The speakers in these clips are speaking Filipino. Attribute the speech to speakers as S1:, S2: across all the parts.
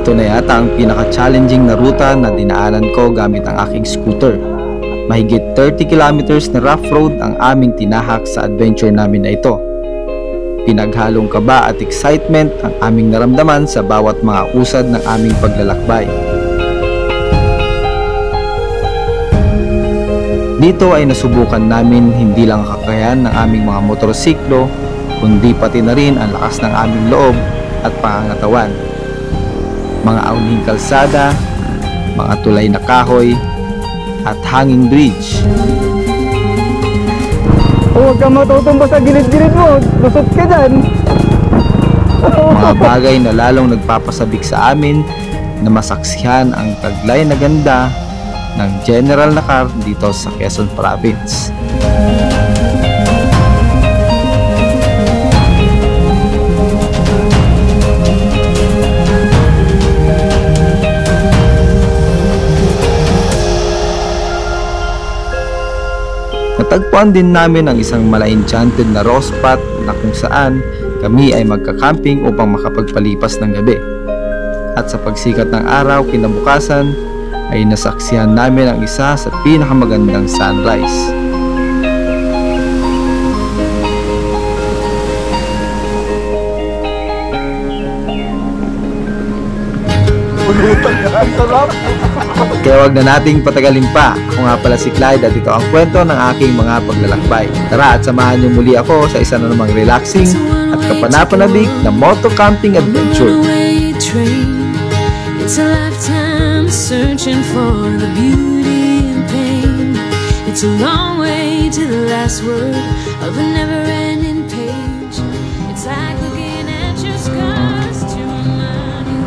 S1: Ito na yata ang pinaka-challenging na ruta na dinaanan ko gamit ang aking scooter. Mahigit 30 kilometers na rough road ang aming tinahak sa adventure namin na ito. Pinaghalong kaba at excitement ang aming naramdaman sa bawat mga usad ng aming paglalakbay. Dito ay nasubukan namin hindi lang kakayahan ng aming mga motorsiklo, kundi pati na rin ang lakas ng aming loob at pangangatawan. Mga aunihing kalsada, mga tulay na kahoy, at hanging bridge.
S2: Huwag kang matutumba sa gilid-gilid mo, lusot ka dyan.
S1: Mga bagay na lalong nagpapasabik sa amin na masaksihan ang taglay na ganda ng general na car dito sa Quezon Province. Natagpuan din namin ang isang mala-enchanted na raw spot na kung saan kami ay magka-camping upang makapagpalipas ng gabi. At sa pagsikat ng araw kinabukasan ay nasaksihan namin ang isa sa pinakamagandang sunrise. Kaya wag na nating patagalin pa. Ako nga pala si Clyde at ito ang kwento ng aking mga paglalakbay. Tara at samahan niyo muli ako sa isa na namang relaxing at kapanapanabik na moto camping adventure.
S3: It's a lifetime searching for the beauty and pain. It's a long way to the last word of a never-ending page. It's like looking at your scars to remind you.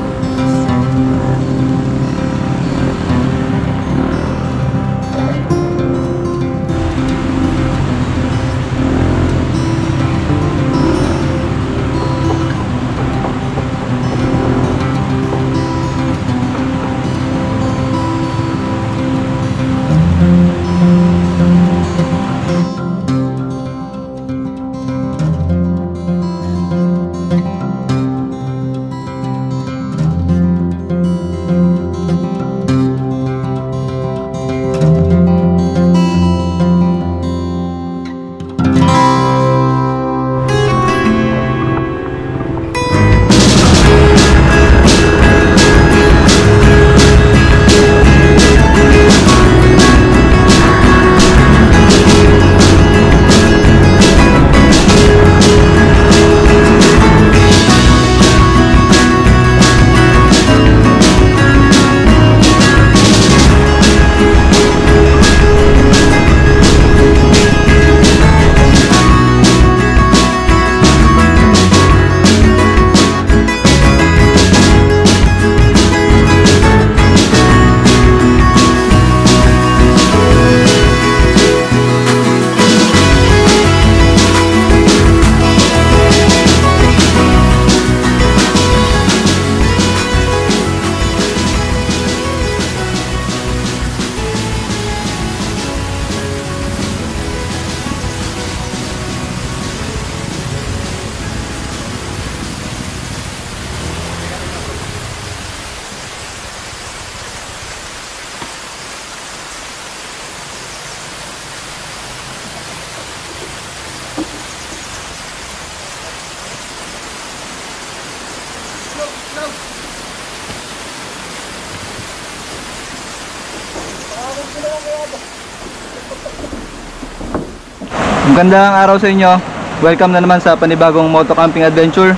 S2: Magandang araw sa inyo. Welcome na naman sa panibagong moto camping adventure.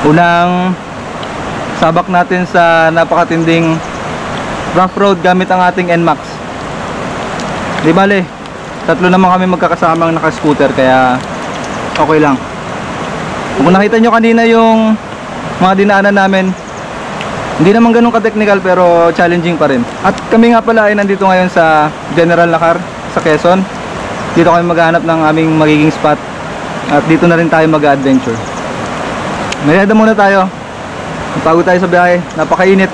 S2: Unang sabak natin sa napakatinding rough road gamit ang ating NMAX. Di bale, tatlo naman kami magkakasamang naka-scooter kaya okay lang. Kung nakita nyo kanina yung mga dinaanan namin, hindi naman ganun ka-technical pero challenging pa rin. At kami nga pala ay nandito ngayon sa General na car sa Quezon. Dito kami maghahanap ng aming magiging spot at dito na rin tayo mag-adventure. Merienda muna tayo. Pagod tayo sa biyahe, napakainit.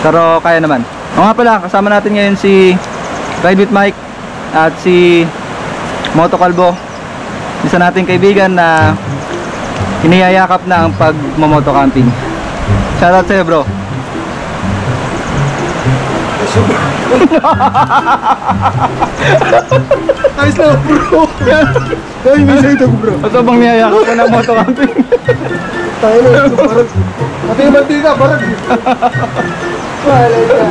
S2: Pero kaya naman. O nga pala, kasama natin ngayon si Ride with Mike at si Moto Kalbo, isa nating kaibigan na iniyayakap na ang pagmamoto camping. Shoutout sa'yo bro.
S4: Ayos lang bro. Ay, may sa'yo ito bro.
S2: Ito bang niyayakap ko ng moto camping?
S4: Tayo na ito parang. Pati yung mantika parang. Wala ka.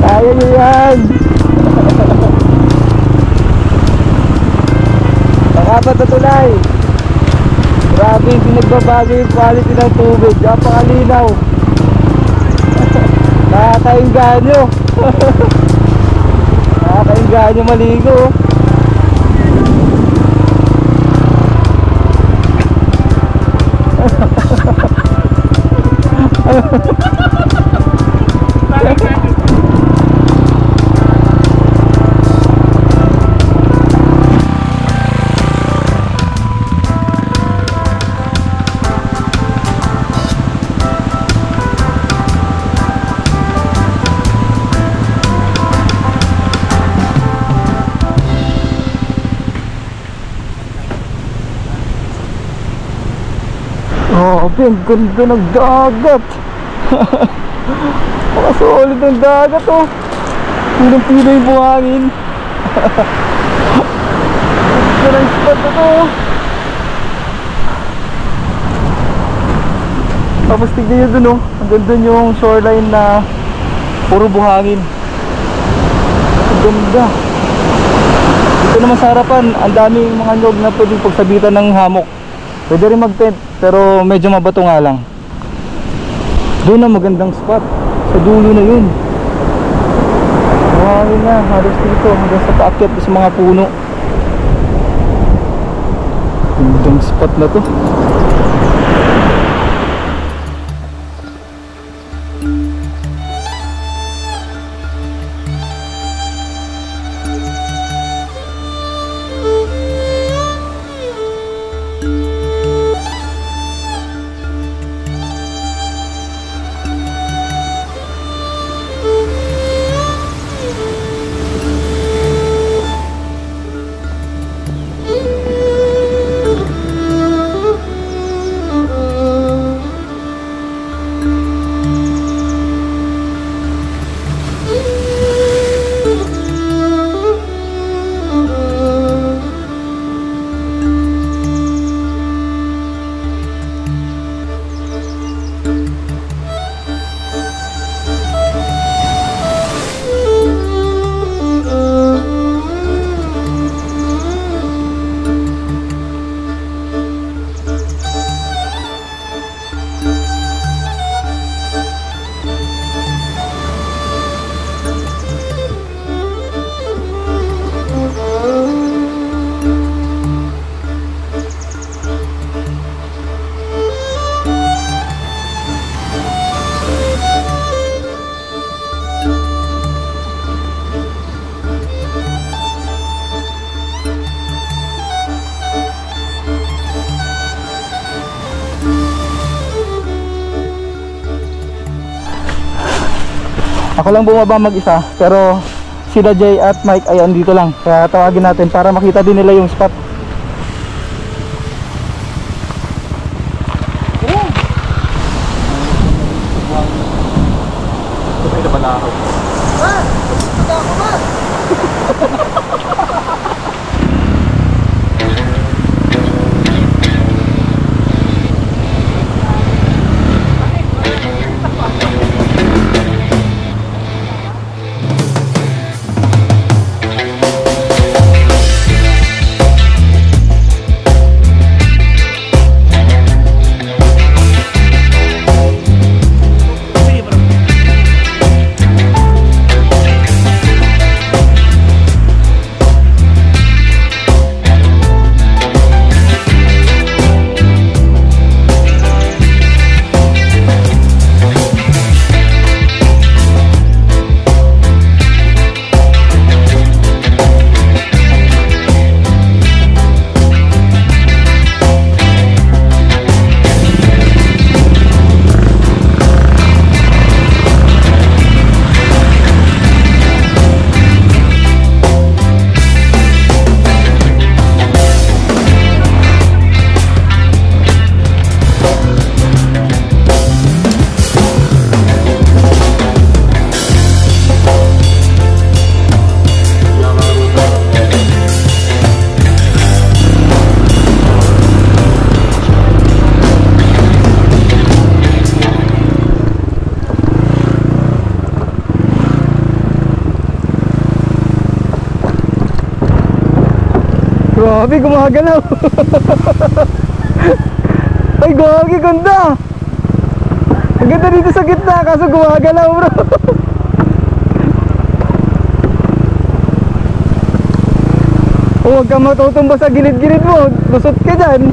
S4: Kaya nyo yan. Pangapat na tulay. Grabe, hindi nagbabago yung quality ng tubig. Napakalinaw. Nakakainganyo. Nakakainganyo maligo. Oh, ang ganda ng dagat. Pakasolid ng dagat oh. Pinang-pino yung buhangin. Ang ganda ng spot na to. Tapos tignan nyo dun oh. Ang ganda yung shoreline na puro buhangin. Ang ganda. Dito naman sa harapan, ang daming mga nyog na pwedeng pagsabitan ng hammock. Pwede rin mag-tent, pero medyo mabato nga lang. Doon na magandang spot. Sa dulo na yun. Buhangin na, halos dito. Hanggang sa paakyat sa mga puno. Magandang spot na to. Ako lang bumaba mag-isa, pero sila Jay at Mike ay andito lang. Kaya tawagin natin para makita din nila yung spot. Grabe, gumagalaw. Ay, gagi, ganda. Ang ganda dito sa gitna, kaso gumagalaw, bro. Huwag kang matutumba sa gilid-gilid mo. Lusot ka dyan.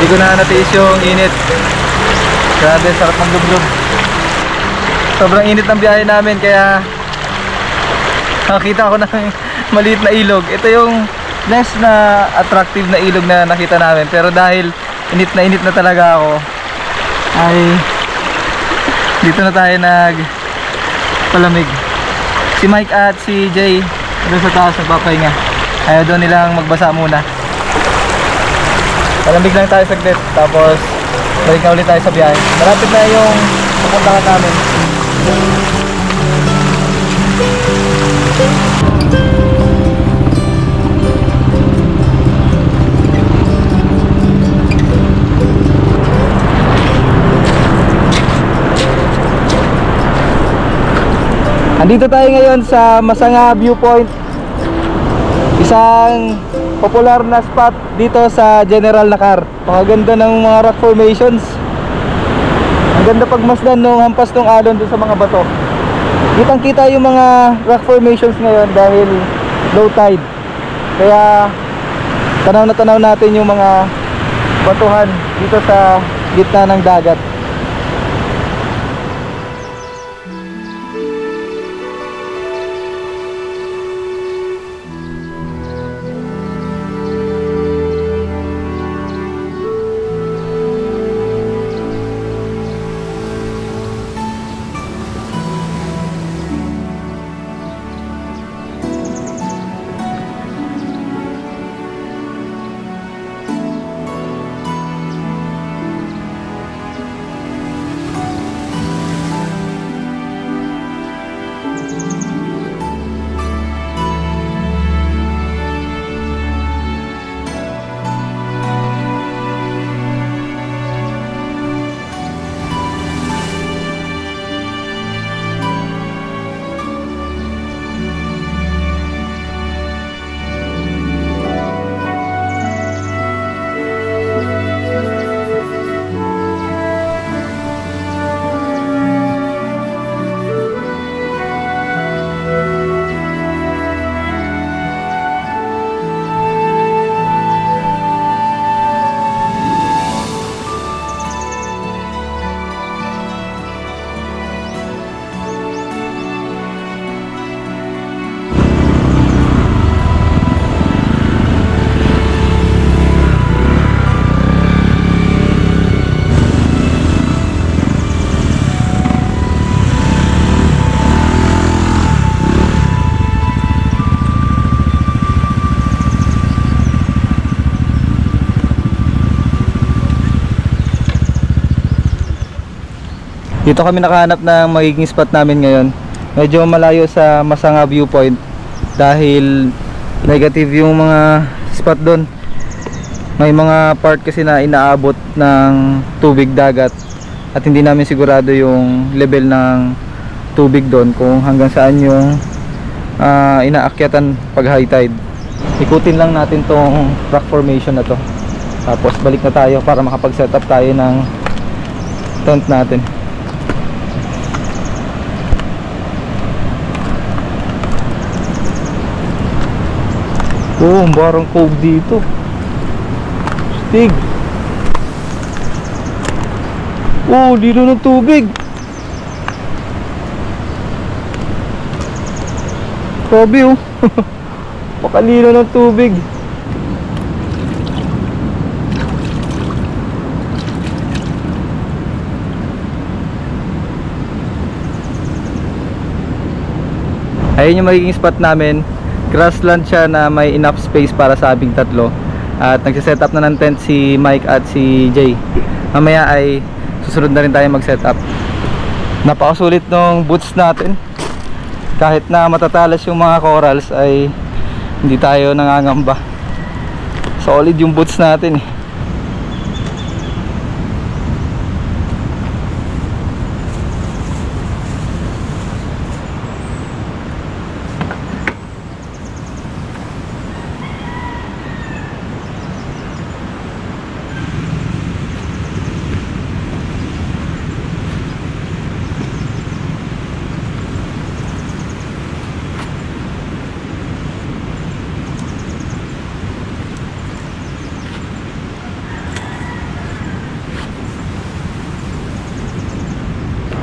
S2: Hindi ko na natiis yung init. Grabe, sarap ng lublog. Sobrang init ng biyahe namin, kaya nakakita ko ng maliit na ilog. Ito yung less na attractive na ilog na nakita namin, pero dahil init na talaga ako, ay dito na tayo palamig. Si Mike at si Jay doon sa taas nagpapahinga. Ayaw doon nilang magbasa muna. Palamig lang tayo saglit, tapos balik na ulit tayo sa biyahe. Malapit na yung pupuntahan namin.
S4: Andito tayo ngayon sa Masanga Viewpoint. Isang popular na spot dito sa General Nakar. Pakaganda ng mga rock formations. Ang ganda pagmasdan nung hampas ng alon doon sa mga bato. Kitang kita yung mga rock formations ngayon dahil low tide. Kaya tanaw na tanaw natin yung mga batuhan dito sa gitna ng dagat.
S2: Dito kami nakahanap ng magiging spot namin ngayon. Medyo malayo sa Masanga viewpoint dahil negative yung mga spot doon. May mga part kasi na inaabot ng tubig dagat at hindi namin sigurado yung level ng tubig doon kung hanggang saan yung inaakyatan pag high tide. Ikutin lang natin tong rock formation na to, tapos balik na tayo para makapag setup tayo ng tent natin. Oh, barang cove dito. Stig. Oh, lino ng tubig. Grabe oh. Pakalino ng tubig. Ayun yung magiging spot namin. Grassland siya na may enough space para sa aming tatlo. At nagsiset up na ng tent si Mike at si Jay. Mamaya ay susunod na rin tayo mag-set up. Napakasulit ng boots natin. Kahit na matatalas yung mga corals ay hindi tayo nangangamba. Solid yung boots natin eh.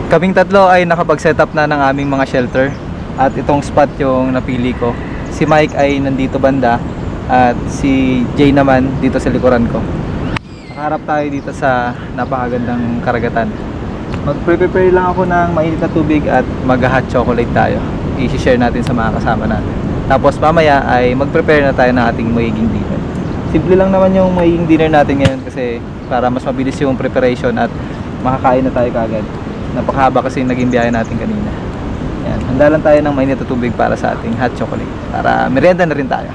S2: Kaming tatlo ay nakapag-set up na ng aming mga shelter. At itong spot yung napili ko. Si Mike ay nandito banda at si Jay naman dito sa likuran ko. Nakaharap tayo dito sa napakagandang karagatan. Mag-prepare lang ako ng mainit na tubig at mag-hot chocolate tayo. I-share natin sa mga kasama natin. Tapos mamaya ay mag-prepare na tayo ng ating magiging dinner. Simple lang naman yung magiging dinner natin ngayon kasi para mas mabilis yung preparation at makakain na tayo kagad. Napakahaba kasi naging biyahe natin kanina. Yan, handa lang tayo ng mainit na tubig para sa ating hot chocolate. Para merienda na rin tayo.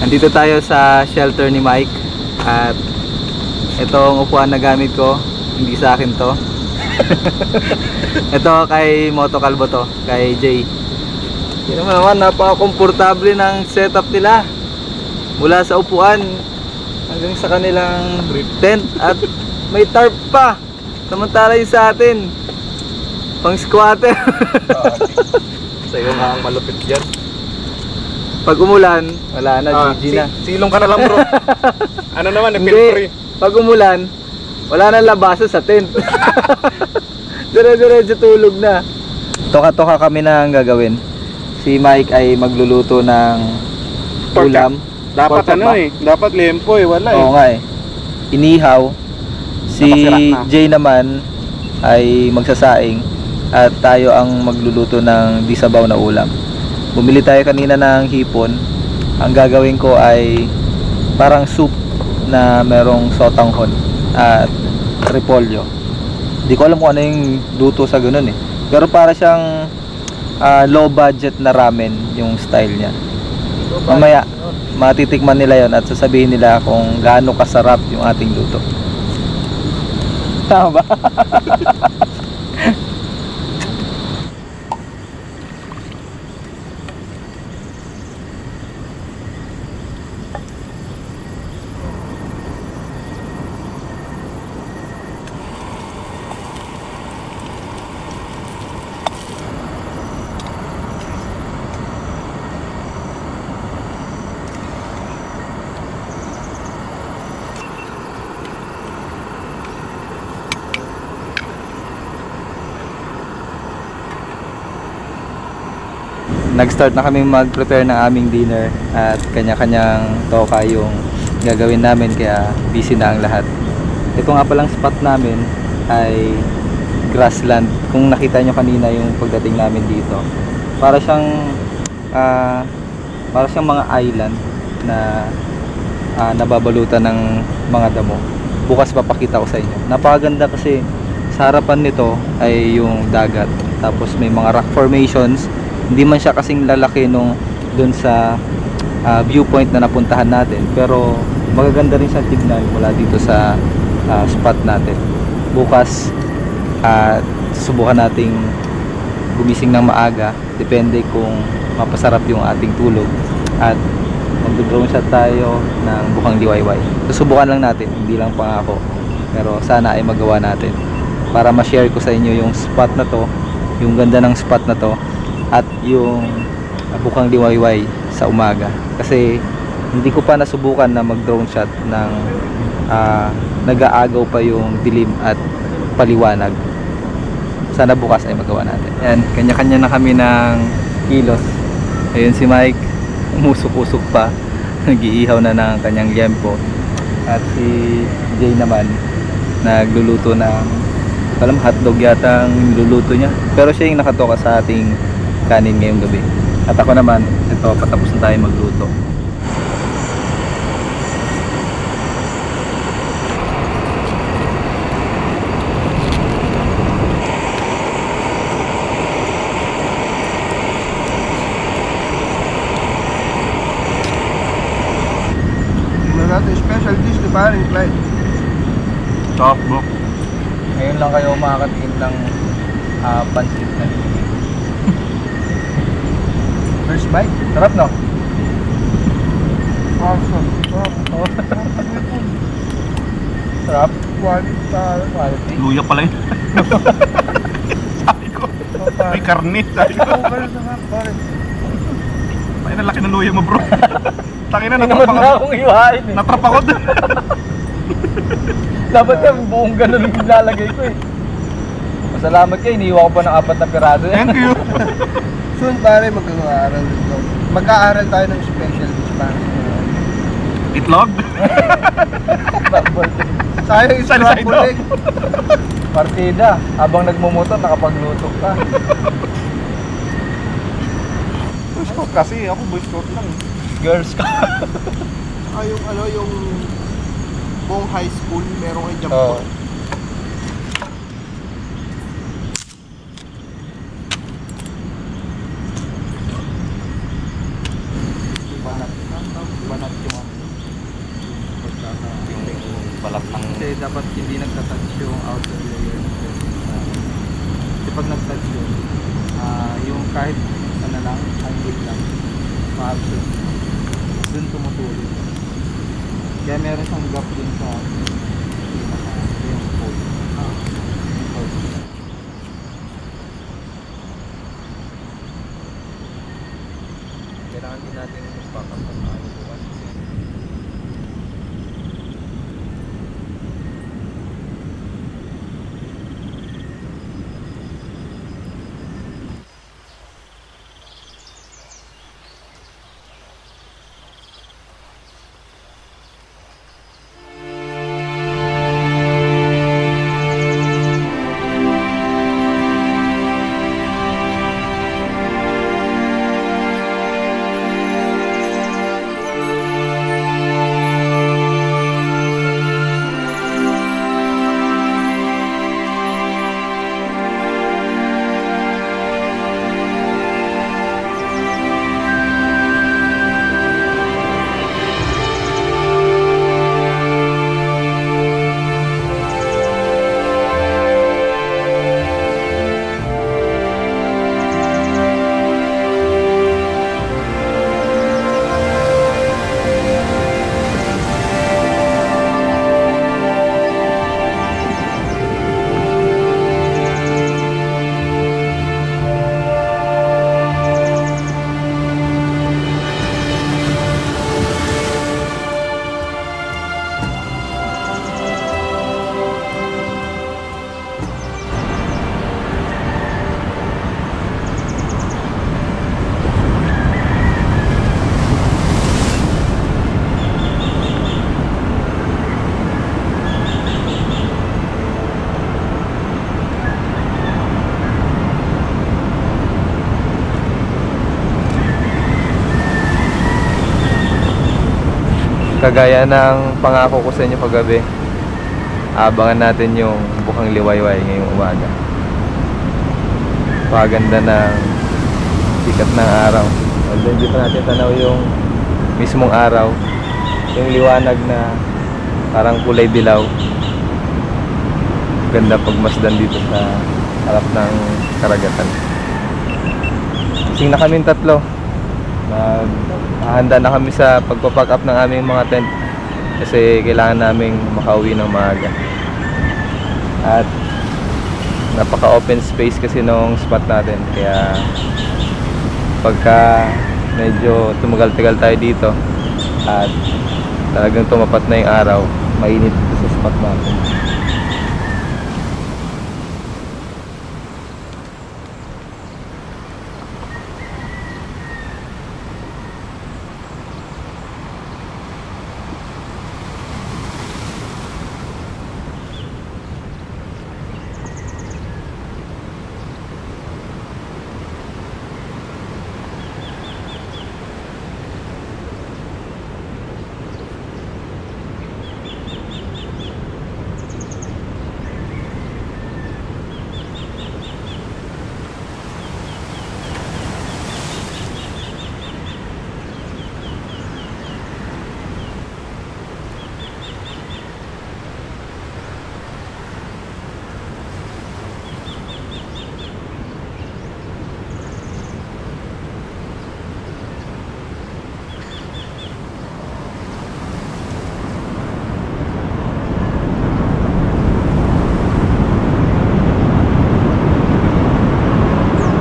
S2: Nandito tayo sa shelter ni Mike at itong upuan na gamit ko, hindi sa akin to. Ito kay Moto Calvo to, kay Jay. Yun naman, napaka-komportable ng setup nila. Mula sa upuan hanggang sa kanilang tent at may tarp pa. Samantala yung sa atin, pang squatter.
S4: Sa'yo nga ang malupit dyan.
S2: Pag umulan, wala na, GG na.
S4: Silong ka na lang bro. Ano naman, feel free.
S2: Pag umulan, wala na labasa sa tent. Dire-diretso tulog na. Toka-toka kami na ang gagawin. Si Mike ay magluluto ng ulam.
S4: Dapat ano eh, dapat lempo eh, wala eh.
S2: Oo nga eh. Inihaw. Si Jay naman ay magsasaing at tayo ang magluluto ng di sabaw na ulam. Bumili tayo kanina ng hipon. Ang gagawin ko ay parang soup na merong sotanghon at repolyo. Hindi ko alam kung ano yung luto sa ganun eh. Pero para siyang low budget na ramen yung style niya. Mamaya matitikman nila yon at sasabihin nila kung gaano kasarap yung ating luto. Tama ba? Nag-start na kami mag-prepare ng aming dinner at kanya-kanyang toka yung gagawin namin, kaya busy na ang lahat. Ito nga palang spot namin ay grassland. Kung nakita nyo kanina yung pagdating namin dito, para siyang mga island na nababalutan ng mga damo. Bukas papakita ko sa inyo. Napakaganda kasi sa harapan nito ay yung dagat, tapos may mga rock formations. Hindi man siya kasing lalaki nung dun sa viewpoint na napuntahan natin, pero magaganda rin siyang tignan mula dito sa spot natin. Bukas subukan nating gumising ng maaga, depende kung mapasarap yung ating tulog, at mag-drone shot tayo ng Bukang Liwayway. Susubukan lang natin, hindi lang pangako, pero sana ay magawa natin para ma-share ko sa inyo yung spot na to, yung ganda ng spot na to, at yung Bukang Liwayway sa umaga. Kasi hindi ko pa nasubukan na mag-drone shot ng nag-aagaw pa yung dilim at paliwanag. Sana bukas ay magawa natin. Yan, kanya-kanya na kami ng kilos. Ayun si Mike, umusok-usok pa, nag-iihaw na ng kanyang liempo. At si Jay naman, nagluluto ng hotdog yata ang niluluto niya. Pero siya yung nakatoka sa ating kanin ngayong gabi. At ako naman, ito, patapos na tayo magluto.
S4: Special dish ni Paring Clyde.
S2: Top book. Ngayon lang kayo makakatingin ng pancit na linig. First bite? Sarap, no?
S4: Awesome.
S2: Sarap.
S4: Quality.
S5: Luya pala yun. Sabi ko, may karne. Sabi ko, ay nalaki ng luya mo, bro. Taki na, natrap ako.
S2: akong iwain eh.
S5: Natrap ako doon.
S2: Dapat ka buong ganun yung lalagay ko eh. Masalamat kayo, iniiwan ko pa ng 4 na pirado yan.
S5: Thank you.
S4: Soon pare mag-aaral dito. Mag-aaral tayo ng special dish pare.
S5: Itlog?
S4: Sayang
S5: Sali-sali
S4: scrambled egg.
S2: Partida, habang nagmumotor, nakapagluto ka.
S5: Boy Scout kasi, ako Boy Scout lang.
S2: Girls ka.
S4: Yung buong high school, merong ay jump
S2: Oo.
S4: ball.
S2: Banat yung
S5: Balat ng...
S2: kasi dapat hindi nagtatouch yung outer layer ng dressing. Kasi pag nagtouch yun, yung kahit ano lang, angle lang, ma-absorb. Dun tumutulog. Kaya meron siyang gap dun sa yung fold. Yung fold. Kailangan din natin yung backup ng mga buwan. Kagaya ng pangako ko sa inyo kagabi, abangan natin yung Bukang Liwayway ngayong umaga. Paganda ng sikat ng araw. Although hindi pa natin tanaw yung mismong araw, yung liwanag na parang kulay dilaw. Ganda pagmasdan dito sa harap ng karagatan. Sing na kaming tatlo. Handa na kami sa pagpapack up ng aming mga tent kasi kailangan naming makauwi ng maaga. At napaka open space kasi nung spot natin, kaya pagka medyo tumagal-tagal tayo dito at talagang tumapat na yung araw, mainit dito sa spot natin.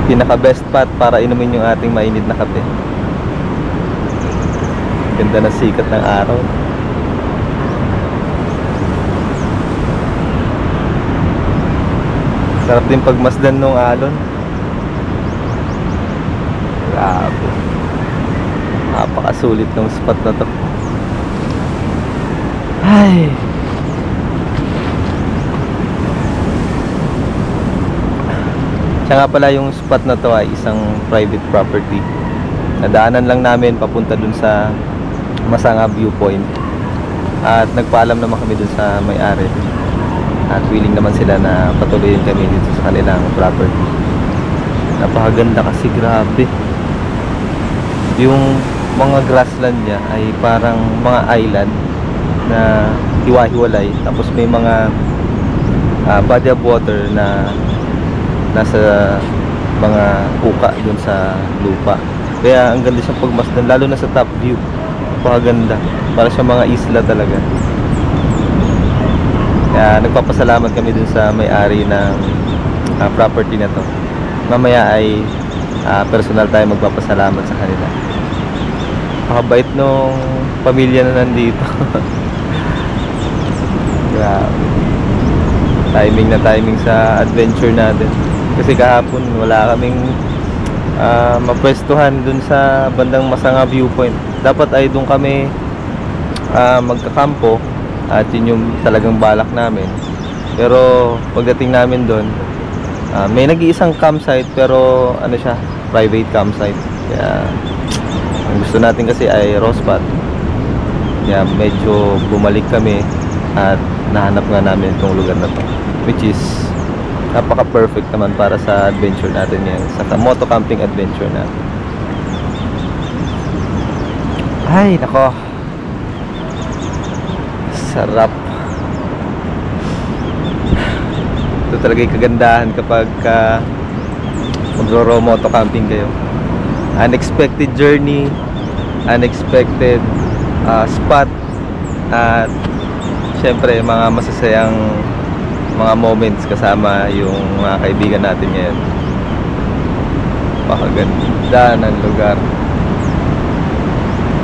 S2: Pinaka best spot para inumin yung ating mainit na kape. Ganda ng sikat ng araw. Sarap din pagmasdan ng alon. Grabe, napakasulit ng spot na to. Ay, siya nga pala, yung spot na to ay isang private property. Nadaanan lang namin papunta dun sa Masanga Viewpoint. At nagpaalam naman kami dun sa may-ari. At willing naman sila na patuloyin kami dito sa kanilang property. Napakaganda kasi, grabe. Yung mga grassland niya ay parang mga island na hiwa-hiwalay. Tapos may mga body of water na nasa mga uka dun sa lupa. Kaya ang ganda siyang pagmasdan, lalo na sa top view. Napakaganda, para sa mga isla talaga. Kaya nagpapasalamat kami dun sa may-ari ng property na to. Mamaya ay personal tayo magpapasalamat sa kanila. Napakabait nung pamilya na nandito. Grabe, timing na timing sa adventure natin. Kasi kahapon wala kaming mapwestuhan dun sa bandang Masanga Viewpoint. Dapat ay dun kami magkakampo at yun yung talagang balak namin. Pero pagdating namin dun, may nag-iisang campsite pero ano siya, private campsite. Kaya ang gusto natin kasi ay Rospat. Kaya medyo bumalik kami at nahanap nga namin itong lugar na to, which is napaka-perfect naman para sa adventure natin ngayon, sa moto camping adventure natin. Ay, nako, sarap. Ito talaga yung kagandahan kapag magro-row moto camping kayo. Unexpected journey, unexpected spot, at syempre mga masasayang mga moments kasama yung mga kaibigan natin ngayon. Pakaganda ng lugar.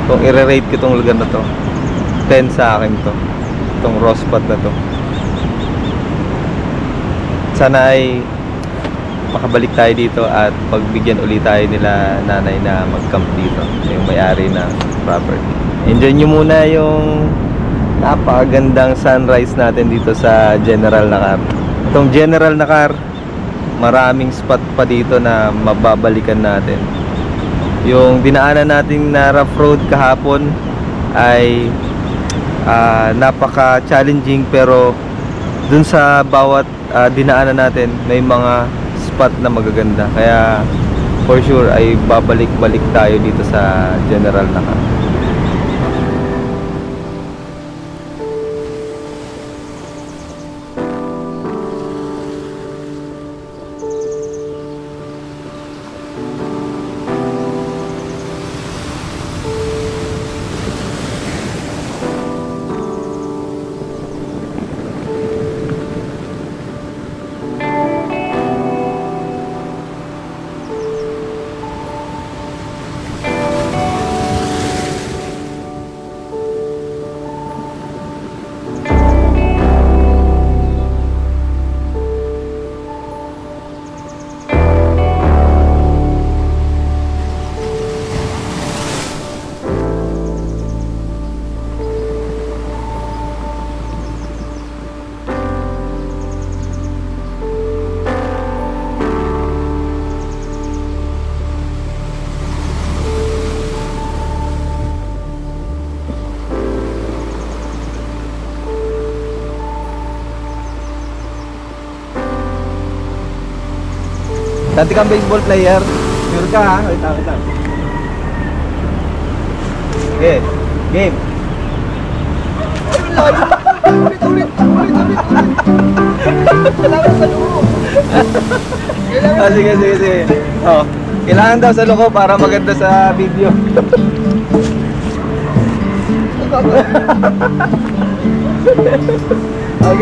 S2: Kung i-rate ko itong lugar na to, 10 sa akin to, itong raw spot na to. Sana ay makabalik tayo dito at pagbigyan ulit tayo nila nanay na mag-camp dito, yung may-ari ng property. Enjoy nyo muna yung napakagandang sunrise natin dito sa General Nakar. Itong General Nakar, maraming spot pa dito na mababalikan natin. Yung dinaanan natin na rough road kahapon ay napaka-challenging, pero dun sa bawat dinaanan natin may mga spot na magaganda. Kaya for sure ay babalik-balik tayo dito sa General Nakar. Dati kang baseball player. Sure ka ha? Wait lang. Okay, game. Ulit. Kailangan sa luko. Sige. Oh, kailangan daw sa luko para maganda sa video. Okay.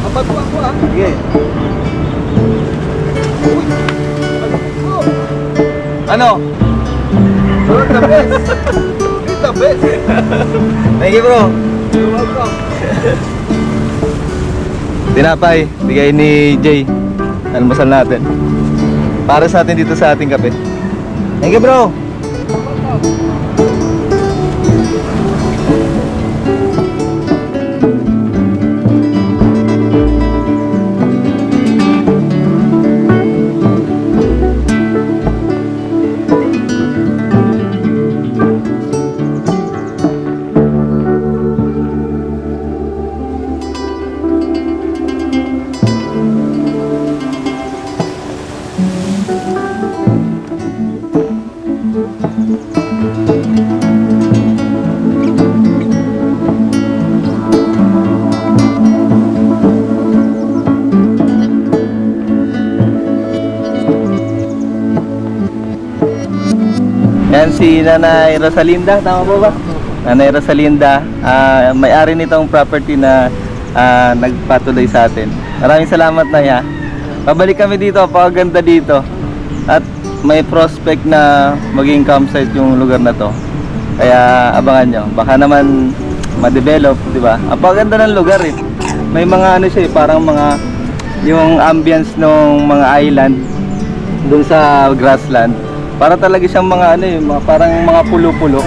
S2: Apat ako ah. Sige. Ano? The best. Thank you, bro. You're welcome. Tinapay, bigay ni Jay. Almusal natin. Para sa atin dito sa ating kape. Thank you, bro. Yan si Nanay Rosalinda, tama po ba? Nanay Rosalinda, may-ari nitong property na nagpatuloy sa atin. Maraming salamat na ya. Pabalik kami dito, paganda dito. At may prospect na maging campsite yung lugar na to. Kaya abangan nyo, baka naman ma-develop, di ba? Ang paganda ng lugar eh. May mga ano siya eh, parang mga yung ambience ng mga island dun sa grassland. Para talaga siyang mga ano eh, parang mga pulo-pulo.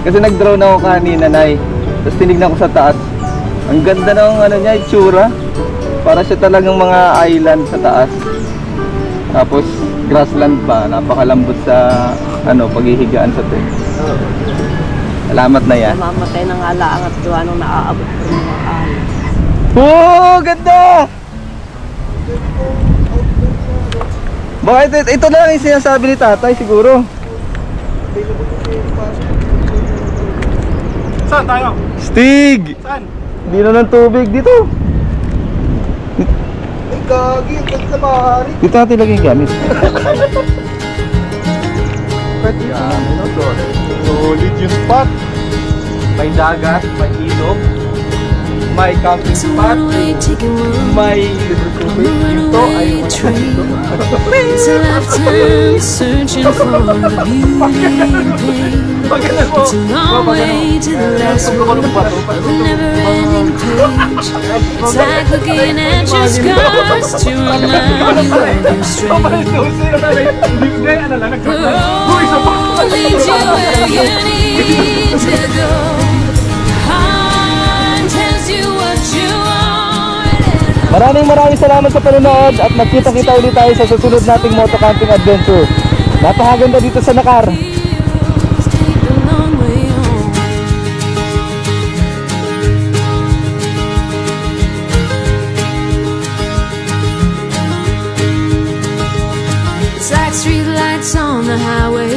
S2: Kasi nag-drone ako kanina, Nay. Tapos tinignan ko sa taas. Ang ganda ng ano niya, itsura. Para siya talagang mga island sa taas. Tapos grassland pa, napakalambot sa ano, paghihigaan sa tent. Salamat na yan.
S6: Mamatay ng alaang at gawa nung naaabot ko ng mga alay.
S2: Oh, ganda! Bakit ito na lang yung sinasabi ni tatay siguro.
S5: Saan tayo?
S2: Stig!
S5: Saan?
S2: Hindi na ng tubig dito.
S5: Ay, gagi. Ang ganda maaari.
S2: Dito natin lagay yung gamit.
S5: Pwede yan. Solid yung spot.
S2: May dagat, may ilog, may camping
S3: It's a
S2: spot,
S3: one-way ticket,
S2: may tubig dito. Ay,
S3: train. It's a lifetime searching for the beauty and pain. It's a long way to the last word of a never-ending page. It's like looking at your scars to remind you of your strength. The road leads you where you need to go. Heart tells you what you want.
S2: Maraming salamat sa panonood at magkita-kita ulit tayo sa susunod nating moto camping adventure. Napakaganda dito sa Nakar.
S3: Take the long way home. the highway